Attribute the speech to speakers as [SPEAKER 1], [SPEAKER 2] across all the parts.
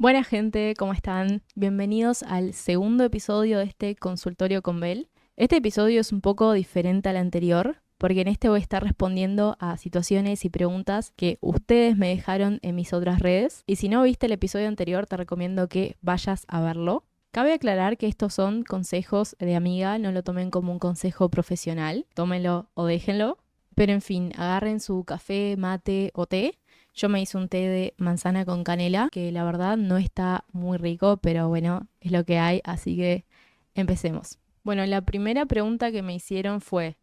[SPEAKER 1] Buena gente, ¿cómo están? Bienvenidos al segundo episodio de este consultorio con Bel. Este episodio es un poco diferente al anterior, porque en este voy a estar respondiendo a situaciones y preguntas que ustedes me dejaron en mis otras redes. Y si no viste el episodio anterior, te recomiendo que vayas a verlo. Cabe aclarar que estos son consejos de amiga, no lo tomen como un consejo profesional, tómenlo o déjenlo. Pero en fin, agarren su café, mate o té. Yo me hice un té de manzana con canela, que la verdad no está muy rico, pero bueno, es lo que hay, así que empecemos. Bueno, la primera pregunta que me hicieron fue,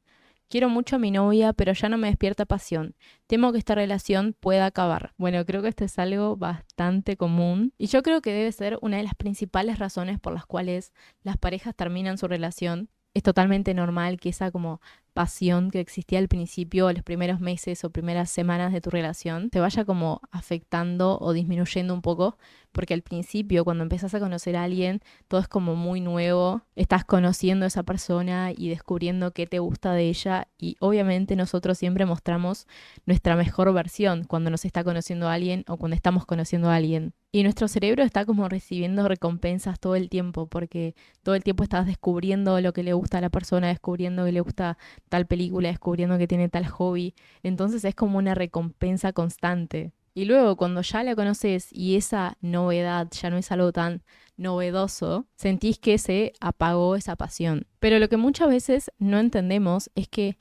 [SPEAKER 1] quiero mucho a mi novia, pero ya no me despierta pasión. Temo que esta relación pueda acabar. Bueno, creo que esto es algo bastante común y yo creo que debe ser una de las principales razones por las cuales las parejas terminan su relación. Es totalmente normal que esa como pasión que existía al principio, los primeros meses o primeras semanas de tu relación, te vaya como afectando o disminuyendo un poco, porque al principio, cuando empezás a conocer a alguien, todo es como muy nuevo, estás conociendo a esa persona y descubriendo qué te gusta de ella y obviamente nosotros siempre mostramos nuestra mejor versión cuando nos está conociendo a alguien o cuando estamos conociendo a alguien. Y nuestro cerebro está como recibiendo recompensas todo el tiempo, porque todo el tiempo estás descubriendo lo que le gusta a la persona, descubriendo que le gusta tal película, descubriendo que tiene tal hobby. Entonces es como una recompensa constante. Y luego cuando ya la conoces y esa novedad ya no es algo tan novedoso, sentís que se apagó esa pasión. Pero lo que muchas veces no entendemos es que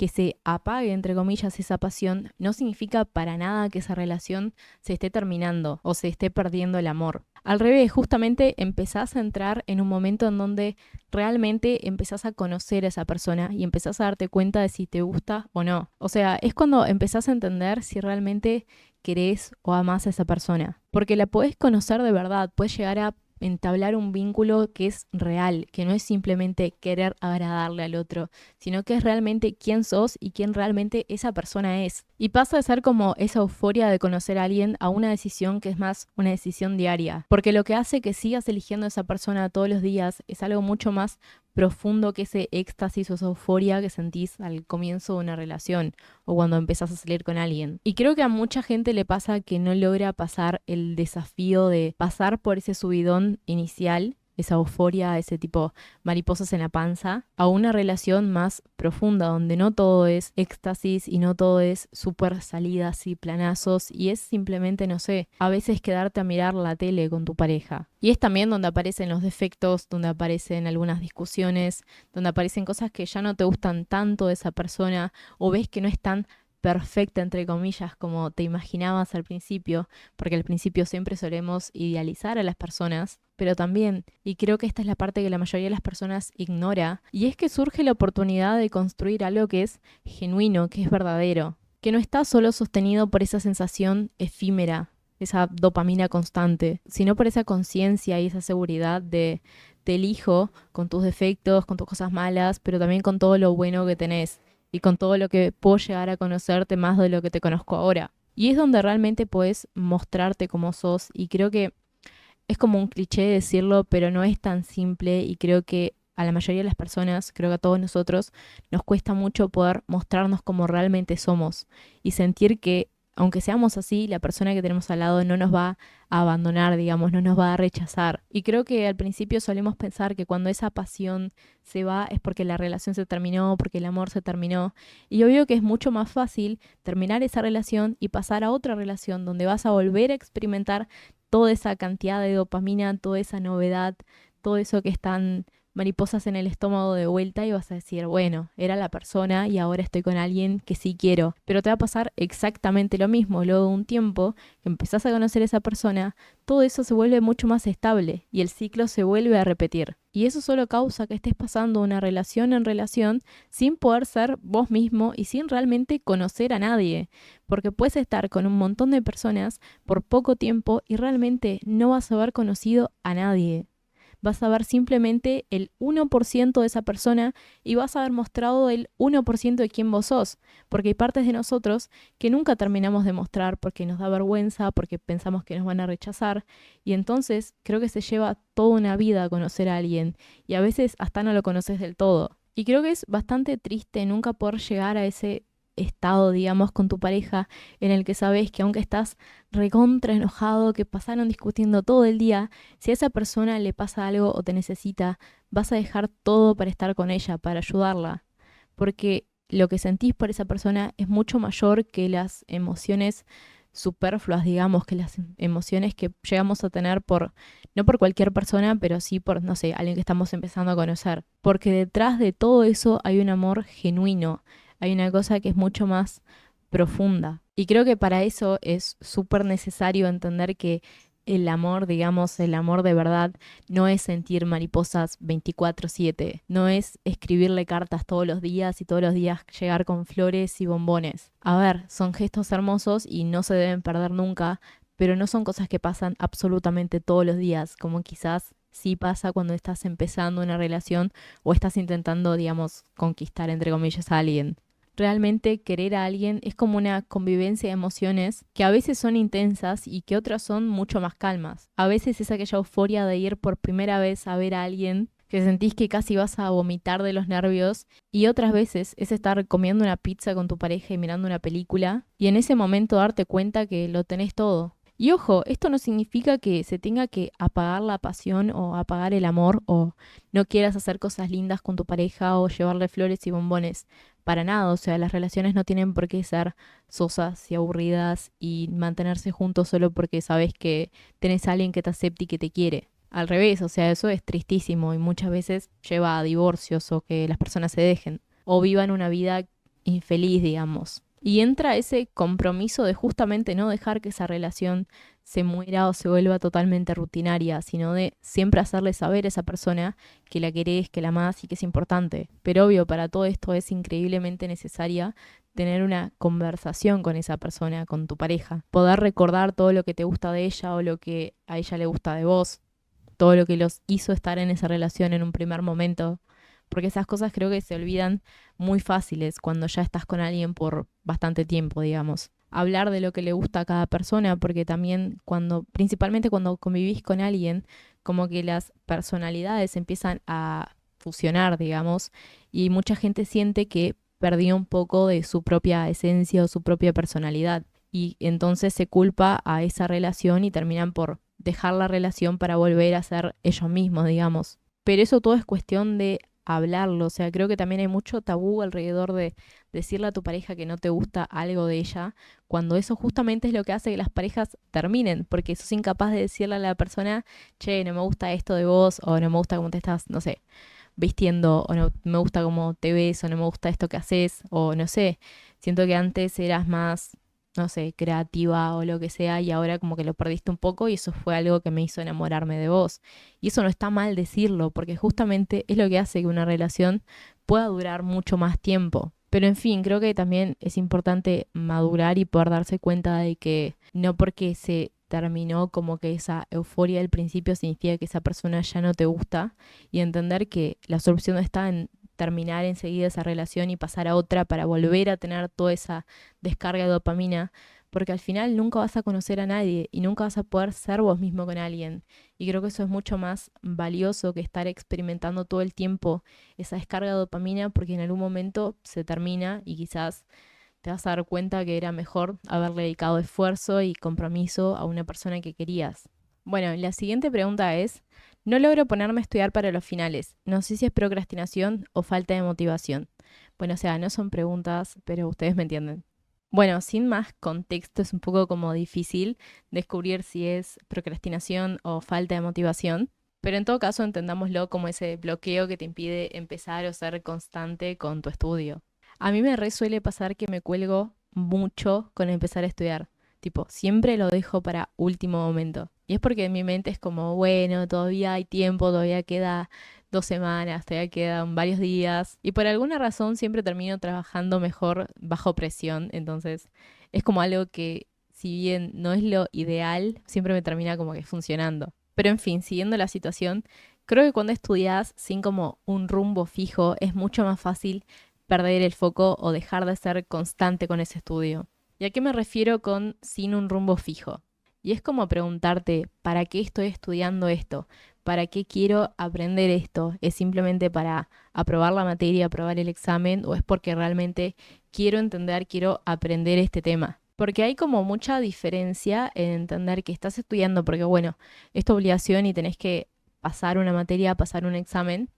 [SPEAKER 1] se apague, entre comillas, esa pasión no significa para nada que esa relación se esté terminando o se esté perdiendo el amor. Al revés, justamente empezás a entrar en un momento en donde realmente empezás a conocer a esa persona y empezás a darte cuenta de si te gusta o no. O sea, es cuando empezás a entender si realmente querés o amás a esa persona. Porque la podés conocer de verdad, puedes llegar a entablar un vínculo que es real, que no es simplemente querer agradarle al otro, sino que es realmente quién sos y quién realmente esa persona es. Y pasa de ser como esa euforia de conocer a alguien a una decisión que es más una decisión diaria, porque lo que hace que sigas eligiendo a esa persona todos los días es algo mucho más profundo que ese éxtasis o esa euforia que sentís al comienzo de una relación o cuando empezás a salir con alguien. Y creo que a mucha gente le pasa que no logra pasar el desafío de pasar por ese subidón inicial, esa euforia, ese tipo mariposas en la panza, a una relación más profunda, donde no todo es éxtasis y no todo es súper salidas y planazos, y es simplemente, no sé, a veces quedarte a mirar la tele con tu pareja. Y es también donde aparecen los defectos, donde aparecen algunas discusiones, donde aparecen cosas que ya no te gustan tanto de esa persona, o ves que no es tan perfecta, entre comillas, como te imaginabas al principio, porque al principio siempre solemos idealizar a las personas, pero también, y creo que esta es la parte que la mayoría de las personas ignora, y es que surge la oportunidad de construir algo que es genuino, que es verdadero, que no está solo sostenido por esa sensación efímera, esa dopamina constante, sino por esa conciencia y esa seguridad de te elijo con tus defectos, con tus cosas malas, pero también con todo lo bueno que tenés y con todo lo que puedo llegar a conocerte más de lo que te conozco ahora. Y es donde realmente puedes mostrarte como sos y creo que es como un cliché decirlo, pero no es tan simple y creo que a la mayoría de las personas, creo que a todos nosotros, nos cuesta mucho poder mostrarnos como realmente somos y sentir que, aunque seamos así, la persona que tenemos al lado no nos va a abandonar, digamos, no nos va a rechazar. Y creo que al principio solemos pensar que cuando esa pasión se va es porque la relación se terminó, porque el amor se terminó. Y obvio que es mucho más fácil terminar esa relación y pasar a otra relación donde vas a volver a experimentar toda esa cantidad de dopamina, toda esa novedad, todo eso que están mariposas en el estómago de vuelta y vas a decir, bueno, era la persona y ahora estoy con alguien que sí quiero. Pero te va a pasar exactamente lo mismo. Luego de un tiempo que empezás a conocer a esa persona, todo eso se vuelve mucho más estable y el ciclo se vuelve a repetir. Y eso solo causa que estés pasando una relación en relación sin poder ser vos mismo y sin realmente conocer a nadie. Porque puedes estar con un montón de personas por poco tiempo y realmente no vas a haber conocido a nadie. Vas a ver simplemente el 1% de esa persona y vas a haber mostrado el 1% de quién vos sos. Porque hay partes de nosotros que nunca terminamos de mostrar porque nos da vergüenza, porque pensamos que nos van a rechazar. Y entonces creo que se lleva toda una vida a conocer a alguien y a veces hasta no lo conoces del todo. Y creo que es bastante triste nunca poder llegar a ese estado, digamos, con tu pareja en el que sabes que aunque estás recontra enojado, que pasaron discutiendo todo el día, si a esa persona le pasa algo o te necesita, vas a dejar todo para estar con ella, para ayudarla, porque lo que sentís por esa persona es mucho mayor que las emociones superfluas, digamos, que las emociones que llegamos a tener no por cualquier persona, pero sí por, no sé, alguien que estamos empezando a conocer. Porque detrás de todo eso hay un amor genuino, hay una cosa que es mucho más profunda. Y creo que para eso es súper necesario entender que el amor, digamos, el amor de verdad, no es sentir mariposas 24/7, no es escribirle cartas todos los días y todos los días llegar con flores y bombones. A ver, son gestos hermosos y no se deben perder nunca, pero no son cosas que pasan absolutamente todos los días, como quizás sí pasa cuando estás empezando una relación o estás intentando, digamos, conquistar, entre comillas, a alguien. Realmente querer a alguien es como una convivencia de emociones que a veces son intensas y que otras son mucho más calmas. A veces es aquella euforia de ir por primera vez a ver a alguien que sentís que casi vas a vomitar de los nervios, y otras veces es estar comiendo una pizza con tu pareja y mirando una película y en ese momento darte cuenta que lo tenés todo. Y ojo, esto no significa que se tenga que apagar la pasión o apagar el amor o no quieras hacer cosas lindas con tu pareja o llevarle flores y bombones. Para nada, o sea, las relaciones no tienen por qué ser sosas y aburridas y mantenerse juntos solo porque sabes que tenés a alguien que te acepte y que te quiere. Al revés, o sea, eso es tristísimo y muchas veces lleva a divorcios o que las personas se dejen o vivan una vida infeliz, digamos. Y entra ese compromiso de justamente no dejar que esa relación se muera o se vuelva totalmente rutinaria, sino de siempre hacerle saber a esa persona que la querés, que la amás y que es importante. Pero obvio, para todo esto es increíblemente necesaria tener una conversación con esa persona, con tu pareja. Poder recordar todo lo que te gusta de ella o lo que a ella le gusta de vos, todo lo que los hizo estar en esa relación en un primer momento, porque esas cosas creo que se olvidan muy fáciles cuando ya estás con alguien por bastante tiempo, digamos. Hablar de lo que le gusta a cada persona, porque también principalmente cuando convivís con alguien, como que las personalidades empiezan a fusionar, digamos, y mucha gente siente que perdió un poco de su propia esencia o su propia personalidad. Y entonces se culpa a esa relación y terminan por dejar la relación para volver a ser ellos mismos, digamos. Pero eso todo es cuestión de hablarlo, o sea, creo que también hay mucho tabú alrededor de decirle a tu pareja que no te gusta algo de ella, cuando eso justamente es lo que hace que las parejas terminen, porque sos incapaz de decirle a la persona, che, no me gusta esto de vos, o no me gusta cómo te estás, no sé, vistiendo, o no me gusta cómo te ves, o no me gusta esto que haces, o no sé, siento que antes eras más, no sé, creativa o lo que sea, y ahora como que lo perdiste un poco y eso fue algo que me hizo enamorarme de vos. Y eso no está mal decirlo, porque justamente es lo que hace que una relación pueda durar mucho más tiempo. Pero en fin, creo que también es importante madurar y poder darse cuenta de que no porque se terminó como que esa euforia del principio significa que esa persona ya no te gusta, y entender que la solución no está en terminar enseguida esa relación y pasar a otra para volver a tener toda esa descarga de dopamina, porque al final nunca vas a conocer a nadie y nunca vas a poder ser vos mismo con alguien. Y creo que eso es mucho más valioso que estar experimentando todo el tiempo esa descarga de dopamina, porque en algún momento se termina y quizás te vas a dar cuenta que era mejor haberle dedicado esfuerzo y compromiso a una persona que querías. Bueno, la siguiente pregunta es, no logro ponerme a estudiar para los finales. No sé si es procrastinación o falta de motivación. Bueno, o sea, no son preguntas, pero ustedes me entienden. Bueno, sin más contexto, es un poco como difícil descubrir si es procrastinación o falta de motivación, pero en todo caso entendámoslo como ese bloqueo que te impide empezar o ser constante con tu estudio. A mí me re suele pasar que me cuelgo mucho con empezar a estudiar. Tipo, siempre lo dejo para último momento. Y es porque en mi mente es como, bueno, todavía hay tiempo, todavía queda 2 semanas, todavía quedan varios días. Y por alguna razón siempre termino trabajando mejor bajo presión. Entonces es como algo que, si bien no es lo ideal, siempre me termina como que funcionando. Pero en fin, siguiendo la situación, creo que cuando estudias sin como un rumbo fijo es mucho más fácil perder el foco o dejar de ser constante con ese estudio. ¿Y a qué me refiero con sin un rumbo fijo? Y es como preguntarte, ¿para qué estoy estudiando esto? ¿para qué quiero aprender esto? ¿Es simplemente para aprobar la materia, aprobar el examen o es porque realmente quiero entender, quiero aprender este tema? Porque hay como mucha diferencia en entender que estás estudiando porque, bueno, es tu obligación y tenés que pasar una materia, pasar un examen,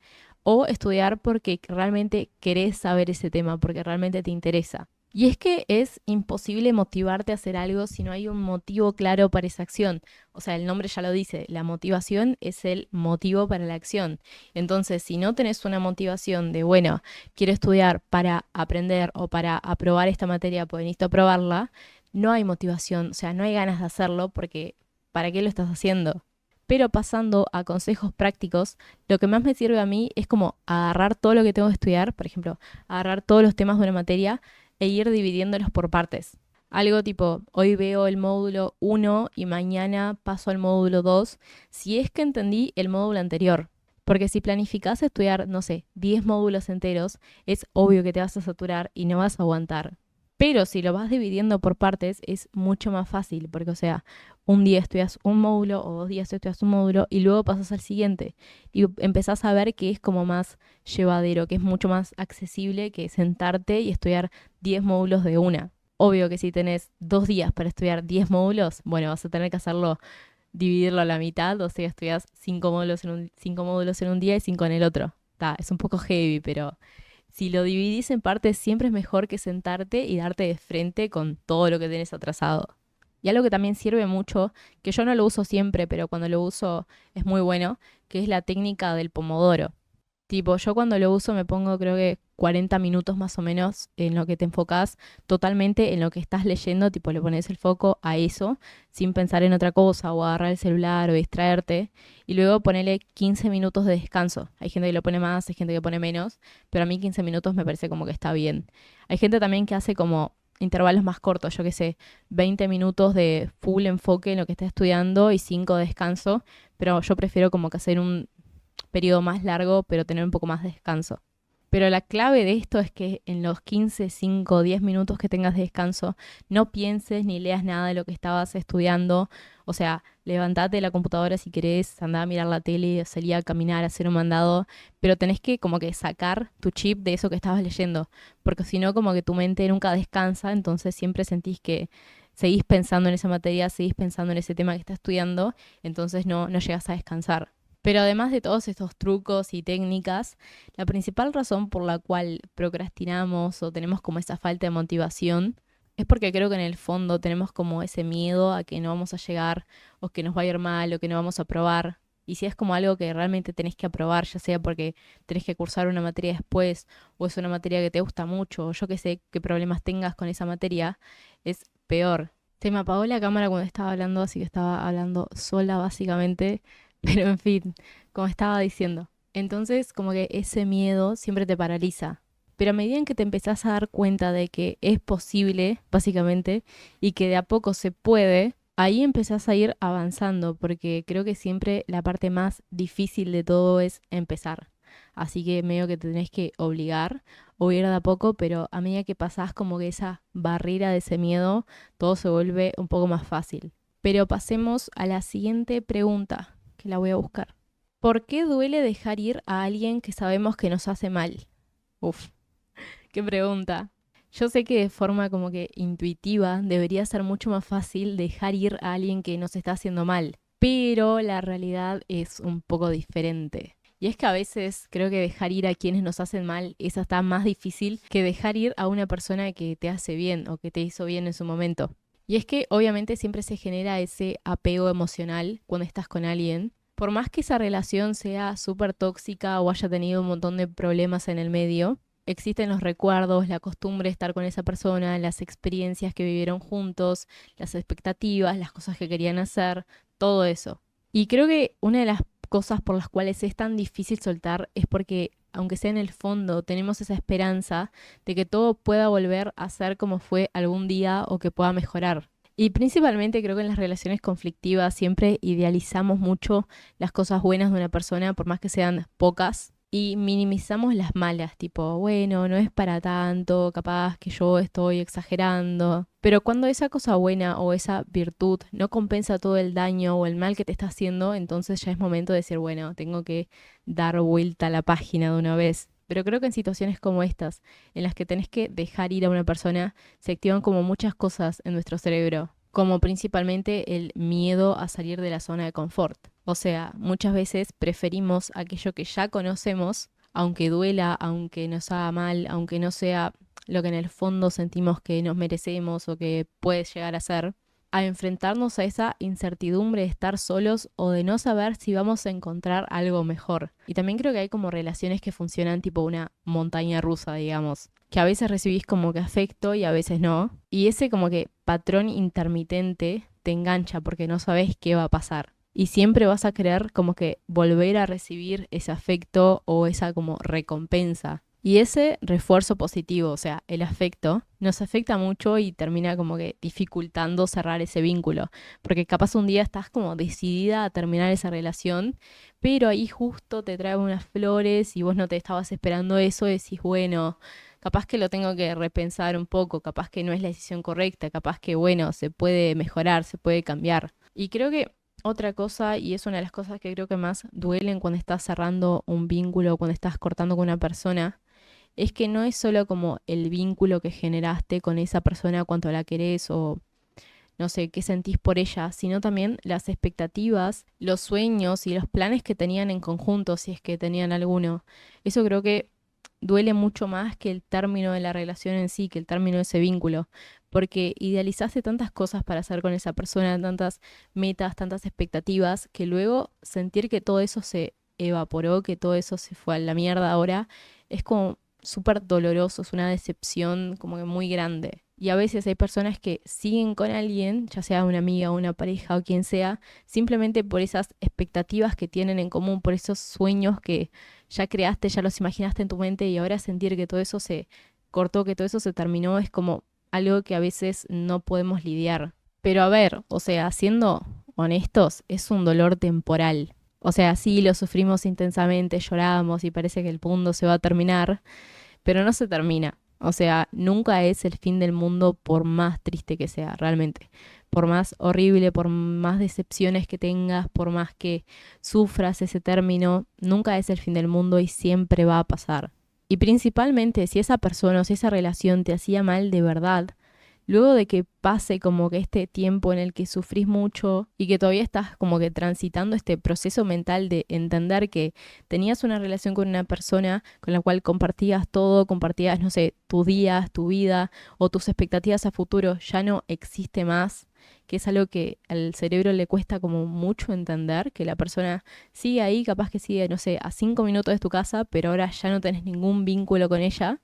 [SPEAKER 1] o estudiar porque realmente querés saber ese tema, porque realmente te interesa. Y es que es imposible motivarte a hacer algo si no hay un motivo claro para esa acción. O sea, el nombre ya lo dice, la motivación es el motivo para la acción. Entonces, si no tenés una motivación de, bueno, quiero estudiar para aprender o para aprobar esta materia, porque necesito aprobarla, no hay motivación, o sea, no hay ganas de hacerlo porque ¿para qué lo estás haciendo? Pero pasando a consejos prácticos, lo que más me sirve a mí es como agarrar todo lo que tengo que estudiar, por ejemplo, agarrar todos los temas de una materia e ir dividiéndolos por partes. Algo tipo, hoy veo el módulo 1 y mañana paso al módulo 2, si es que entendí el módulo anterior. Porque si planificás estudiar, no sé, 10 módulos enteros, es obvio que te vas a saturar y no vas a aguantar. Pero si lo vas dividiendo por partes es mucho más fácil, porque o sea, un día estudias un módulo o 2 días estudias un módulo y luego pasas al siguiente y empezás a ver que es como más llevadero, que es mucho más accesible que sentarte y estudiar 10 módulos de una. Obvio que si tenés 2 días para estudiar 10 módulos, bueno, vas a tener que hacerlo, dividirlo a la mitad, o sea, estudias 5 módulos en un día y 5 en el otro. Es un poco heavy, pero si lo dividís en partes, siempre es mejor que sentarte y darte de frente con todo lo que tenés atrasado. Y algo que también sirve mucho, que yo no lo uso siempre, pero cuando lo uso es muy bueno, que es la técnica del pomodoro. Tipo, yo cuando lo uso me pongo creo que 40 minutos más o menos en lo que te enfocas totalmente en lo que estás leyendo, tipo le pones el foco a eso, sin pensar en otra cosa o agarrar el celular o distraerte, y luego ponele 15 minutos de descanso. Hay gente que lo pone más, hay gente que pone menos, pero a mí 15 minutos me parece como que está bien. Hay gente también que hace como intervalos más cortos, yo qué sé, 20 minutos de full enfoque en lo que está estudiando y 5 de descanso, pero yo prefiero como que hacer un periodo más largo, pero tener un poco más de descanso. Pero la clave de esto es que en los 15, 5, 10 minutos que tengas de descanso, no pienses ni leas nada de lo que estabas estudiando. O sea, levantate de la computadora si querés, andá a mirar la tele, salir a caminar, a hacer un mandado, pero tenés que como que sacar tu chip de eso que estabas leyendo, porque si no como que tu mente nunca descansa, entonces siempre sentís que seguís pensando en esa materia, seguís pensando en ese tema que estás estudiando, entonces no llegas a descansar. Pero además de todos estos trucos y técnicas, la principal razón por la cual procrastinamos o tenemos como esa falta de motivación es porque creo que en el fondo tenemos como ese miedo a que no vamos a llegar o que nos va a ir mal o que no vamos a aprobar. Y si es como algo que realmente tenés que aprobar, ya sea porque tenés que cursar una materia después o es una materia que te gusta mucho o yo que sé qué problemas tengas con esa materia, es peor. Se me apagó la cámara cuando estaba hablando, así que estaba hablando sola básicamente. Pero en fin, como estaba diciendo. Entonces, como que ese miedo siempre te paraliza. Pero a medida en que te empezás a dar cuenta de que es posible, básicamente, y que de a poco se puede, ahí empezás a ir avanzando, porque creo que siempre la parte más difícil de todo es empezar. Así que medio que te tenés que obligar o ir de a poco, pero a medida que pasás como que esa barrera de ese miedo, todo se vuelve un poco más fácil. Pero pasemos a la siguiente pregunta, que la voy a buscar. ¿Por qué duele dejar ir a alguien que sabemos que nos hace mal? Uf, qué pregunta. Yo sé que de forma como que intuitiva debería ser mucho más fácil dejar ir a alguien que nos está haciendo mal, pero la realidad es un poco diferente. Y es que a veces creo que dejar ir a quienes nos hacen mal es hasta más difícil que dejar ir a una persona que te hace bien o que te hizo bien en su momento. Y es que obviamente siempre se genera ese apego emocional cuando estás con alguien. Por más que esa relación sea súper tóxica o haya tenido un montón de problemas en el medio, existen los recuerdos, la costumbre de estar con esa persona, las experiencias que vivieron juntos, las expectativas, las cosas que querían hacer, todo eso. Y creo que una de las cosas por las cuales es tan difícil soltar es porque, aunque sea en el fondo, tenemos esa esperanza de que todo pueda volver a ser como fue algún día o que pueda mejorar. Y principalmente creo que en las relaciones conflictivas siempre idealizamos mucho las cosas buenas de una persona, por más que sean pocas. y minimizamos las malas, tipo, bueno, no es para tanto, capaz que yo estoy exagerando. Pero cuando esa cosa buena o esa virtud no compensa todo el daño o el mal que te está haciendo, entonces ya es momento de decir, bueno, tengo que dar vuelta a la página de una vez. Pero creo que en situaciones como estas, en las que tenés que dejar ir a una persona, se activan como muchas cosas en nuestro cerebro, como principalmente el miedo a salir de la zona de confort. O sea, muchas veces preferimos aquello que ya conocemos, aunque duela, aunque nos haga mal, aunque no sea lo que en el fondo sentimos que nos merecemos o que puede llegar a ser, a enfrentarnos a esa incertidumbre de estar solos o de no saber si vamos a encontrar algo mejor. Y también creo que hay como relaciones que funcionan tipo una montaña rusa, digamos, que a veces recibís como que afecto y a veces no. Y ese como que patrón intermitente te engancha porque no sabes qué va a pasar. Y siempre vas a querer como que volver a recibir ese afecto o esa como recompensa. Y ese refuerzo positivo, o sea, el afecto, nos afecta mucho y termina como que dificultando cerrar ese vínculo. Porque capaz un día estás como decidida a terminar esa relación, pero ahí justo te trae unas flores y vos no te estabas esperando eso y decís, bueno, capaz que lo tengo que repensar un poco, capaz que no es la decisión correcta, capaz que, bueno, se puede mejorar, se puede cambiar. Y creo que otra cosa, y es una de las cosas que creo que más duelen cuando estás cerrando un vínculo, cuando estás cortando con una persona, es que no es solo como el vínculo que generaste con esa persona, cuánto la querés o no sé qué sentís por ella, sino también las expectativas, los sueños y los planes que tenían en conjunto, si es que tenían alguno. Eso creo que duele mucho más que el término de la relación en sí, que el término de ese vínculo, porque idealizaste tantas cosas para hacer con esa persona, tantas metas, tantas expectativas, que luego sentir que todo eso se evaporó, que todo eso se fue a la mierda ahora, es como súper doloroso, es una decepción como que muy grande. Y a veces hay personas que siguen con alguien, ya sea una amiga, una pareja o quien sea, simplemente por esas expectativas que tienen en común, por esos sueños que ya creaste, ya los imaginaste en tu mente y ahora sentir que todo eso se cortó, que todo eso se terminó, es como algo que a veces no podemos lidiar. Pero a ver, o sea, siendo honestos, es un dolor temporal. O sea, sí, lo sufrimos intensamente, lloramos y parece que el mundo se va a terminar, pero no se termina. O sea, nunca es el fin del mundo por más triste que sea, realmente. Por más horrible, por más decepciones que tengas, por más que sufras ese término, nunca es el fin del mundo y siempre va a pasar. Y principalmente si esa persona o si esa relación te hacía mal de verdad, luego de que pase como que este tiempo en el que sufrís mucho y que todavía estás como que transitando este proceso mental de entender que tenías una relación con una persona con la cual compartías todo, compartías, no sé, tus días, tu vida o tus expectativas a futuro ya no existe más, que es algo que al cerebro le cuesta como mucho entender, que la persona sigue ahí, capaz que sigue, no sé, a 5 minutos de tu casa, pero ahora ya no tenés ningún vínculo con ella.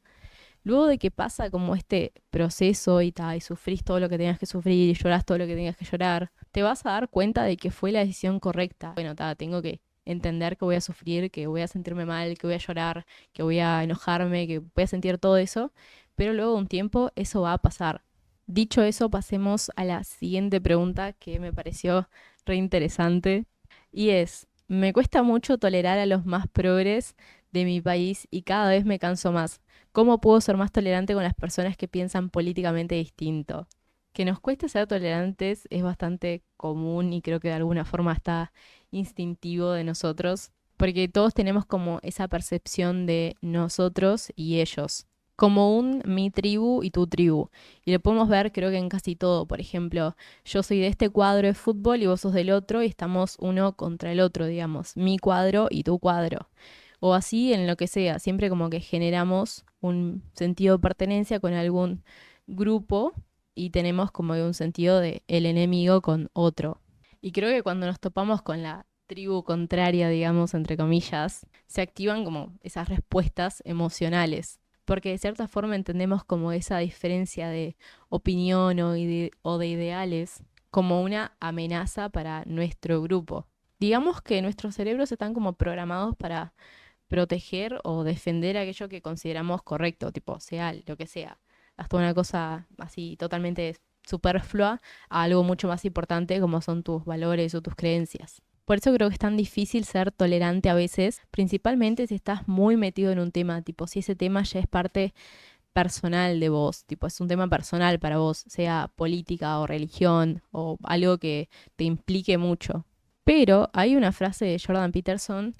[SPEAKER 1] Luego de que pasa como este proceso y sufrís todo lo que tenías que sufrir y llorás todo lo que tenías que llorar, te vas a dar cuenta de que fue la decisión correcta. Bueno, tengo que entender que voy a sufrir, que voy a sentirme mal, que voy a llorar, que voy a enojarme, que voy a sentir todo eso, pero luego de un tiempo eso va a pasar. Dicho eso, pasemos a la siguiente pregunta que me pareció re interesante y es, me cuesta mucho tolerar a los más progres de mi país y cada vez me canso más. ¿Cómo puedo ser más tolerante con las personas que piensan políticamente distinto? Que nos cueste ser tolerantes es bastante común y creo que de alguna forma está instintivo de nosotros, porque todos tenemos como esa percepción de nosotros y ellos, como un mi tribu y tu tribu. Y lo podemos ver creo que en casi todo. Por ejemplo, yo soy de este cuadro de fútbol y vos sos del otro y estamos uno contra el otro, digamos, mi cuadro y tu cuadro. O así en lo que sea, siempre como que generamos un sentido de pertenencia con algún grupo y tenemos como un sentido de el enemigo con otro. Y creo que cuando nos topamos con la tribu contraria, digamos, entre comillas, se activan como esas respuestas emocionales. Porque de cierta forma entendemos como esa diferencia de opinión o de ideales como una amenaza para nuestro grupo. Digamos que nuestros cerebros están como programados para proteger o defender aquello que consideramos correcto, tipo, sea lo que sea. Hasta una cosa así totalmente superflua a algo mucho más importante como son tus valores o tus creencias. Por eso creo que es tan difícil ser tolerante a veces, principalmente si estás muy metido en un tema, tipo si ese tema ya es parte personal de vos, tipo es un tema personal para vos, sea política o religión o algo que te implique mucho. Pero hay una frase de Jordan Peterson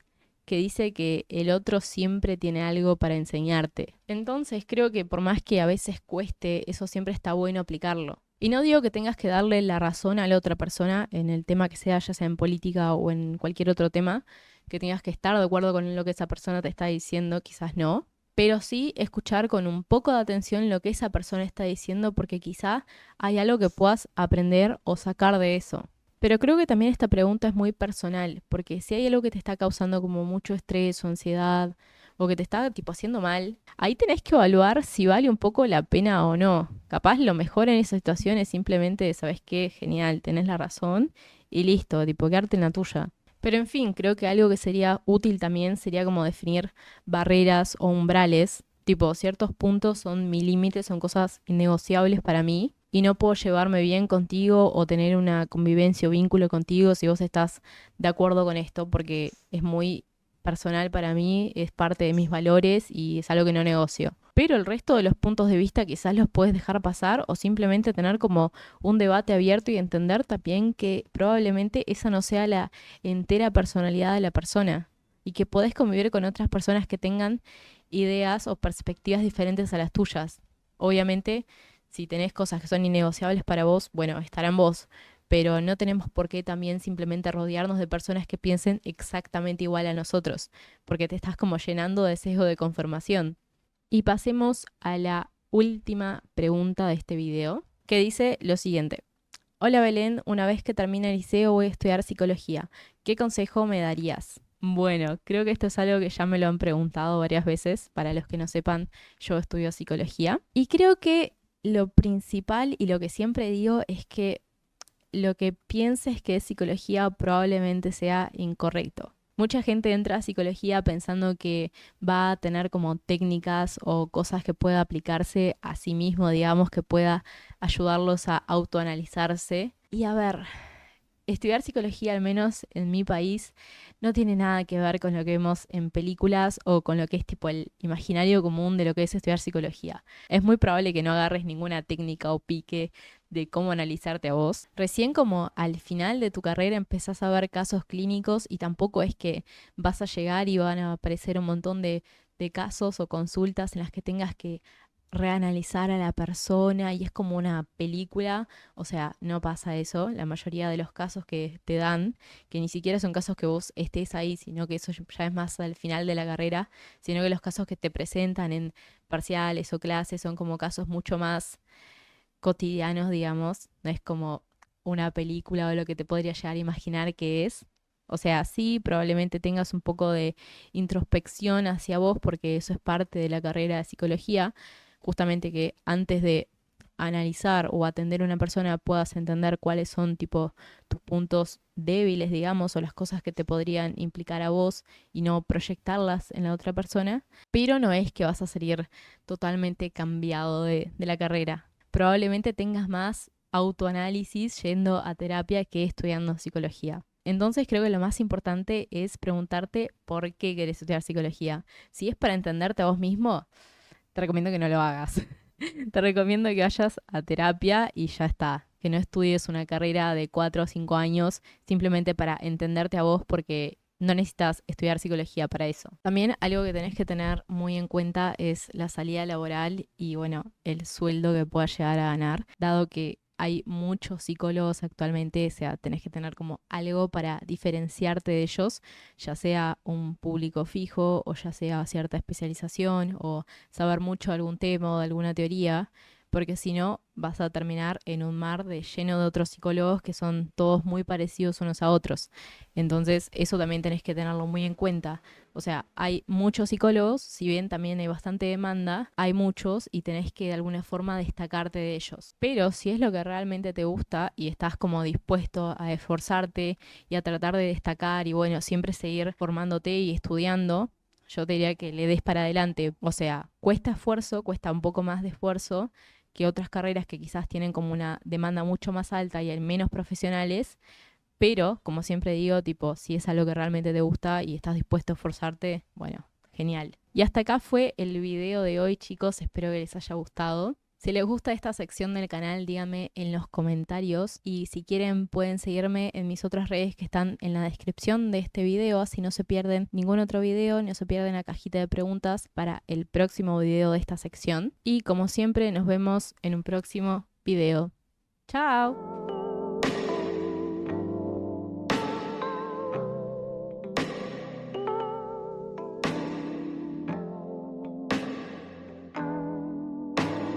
[SPEAKER 1] que dice que el otro siempre tiene algo para enseñarte. Entonces creo que por más que a veces cueste, eso siempre está bueno aplicarlo. Y no digo que tengas que darle la razón a la otra persona en el tema que sea, ya sea en política o en cualquier otro tema, que tengas que estar de acuerdo con lo que esa persona te está diciendo, quizás no, pero sí escuchar con un poco de atención lo que esa persona está diciendo porque quizá hay algo que puedas aprender o sacar de eso. Pero creo que también esta pregunta es muy personal, porque si hay algo que te está causando como mucho estrés o ansiedad, o que te está tipo haciendo mal, ahí tenés que evaluar si vale un poco la pena o no. Capaz lo mejor en esa situación es simplemente, ¿sabes qué? Genial, tenés la razón y listo, tipo quedarte en la tuya. Pero en fin, creo que algo que sería útil también sería como definir barreras o umbrales. Tipo, ciertos puntos son mi límite, son cosas innegociables para mí y no puedo llevarme bien contigo o tener una convivencia o vínculo contigo si vos estás de acuerdo con esto porque es muy personal para mí, es parte de mis valores y es algo que no negocio. Pero el resto de los puntos de vista quizás los puedes dejar pasar o simplemente tener como un debate abierto y entender también que probablemente esa no sea la entera personalidad de la persona y que podés convivir con otras personas que tengan ideas o perspectivas diferentes a las tuyas. Obviamente, si tenés cosas que son innegociables para vos, bueno, estarán vos, pero no tenemos por qué también simplemente rodearnos de personas que piensen exactamente igual a nosotros, porque te estás como llenando de sesgo de confirmación. Y pasemos a la última pregunta de este video, que dice lo siguiente. Hola Belén, una vez que termine el liceo voy a estudiar psicología. ¿Qué consejo me darías? Bueno, creo que esto es algo que ya me lo han preguntado varias veces. Para los que no sepan, yo estudio psicología. Y creo que lo principal y lo que siempre digo es que lo que pienses que es psicología probablemente sea incorrecto. Mucha gente entra a psicología pensando que va a tener como técnicas o cosas que pueda aplicarse a sí mismo, digamos, que pueda ayudarlos a autoanalizarse. Y a ver, estudiar psicología, al menos en mi país, no tiene nada que ver con lo que vemos en películas o con lo que es tipo el imaginario común de lo que es estudiar psicología. Es muy probable que no agarres ninguna técnica o pique de cómo analizarte a vos. Recién como al final de tu carrera empezás a ver casos clínicos y tampoco es que vas a llegar y van a aparecer un montón de casos o consultas en las que tengas que reanalizar a la persona y es como una película, o sea, no pasa eso, la mayoría de los casos que te dan, que ni siquiera son casos que vos estés ahí, sino que eso ya es más al final de la carrera, sino que los casos que te presentan en parciales o clases son como casos mucho más cotidianos, digamos, no es como una película o lo que te podría llegar a imaginar que es. O sea, sí, probablemente tengas un poco de introspección hacia vos porque eso es parte de la carrera de psicología, justamente que antes de analizar o atender a una persona puedas entender cuáles son tipo tus puntos débiles, digamos, o las cosas que te podrían implicar a vos y no proyectarlas en la otra persona, pero no es que vas a salir totalmente cambiado de la carrera. Probablemente tengas más autoanálisis yendo a terapia que estudiando psicología. Entonces creo que lo más importante es preguntarte por qué querés estudiar psicología. Si es para entenderte a vos mismo, te recomiendo que no lo hagas. Te recomiendo que vayas a terapia y ya está. Que no estudies una carrera de 4 o 5 años simplemente para entenderte a vos porque no necesitas estudiar psicología para eso. También algo que tenés que tener muy en cuenta es la salida laboral y bueno, el sueldo que puedas llegar a ganar, dado que hay muchos psicólogos actualmente, o sea, tenés que tener como algo para diferenciarte de ellos, ya sea un público fijo o ya sea cierta especialización o saber mucho de algún tema o de alguna teoría, porque si no vas a terminar en un mar de lleno de otros psicólogos que son todos muy parecidos unos a otros. Entonces eso también tenés que tenerlo muy en cuenta. O sea, hay muchos psicólogos, si bien también hay bastante demanda, hay muchos y tenés que de alguna forma destacarte de ellos. Pero si es lo que realmente te gusta y estás como dispuesto a esforzarte y a tratar de destacar y bueno, siempre seguir formándote y estudiando, yo te diría que le des para adelante. O sea, cuesta esfuerzo, cuesta un poco más de esfuerzo que otras carreras que quizás tienen como una demanda mucho más alta y hay menos profesionales, Pero, como siempre digo, tipo, si es algo que realmente te gusta y estás dispuesto a esforzarte, bueno, genial. Y hasta acá fue el video de hoy, chicos. Espero que les haya gustado. Si les gusta esta sección del canal, díganme en los comentarios. Y si quieren, pueden seguirme en mis otras redes que están en la descripción de este video. Así no se pierden ningún otro video, no se pierden la cajita de preguntas para el próximo video de esta sección. Y como siempre, nos vemos en un próximo video. ¡Chao!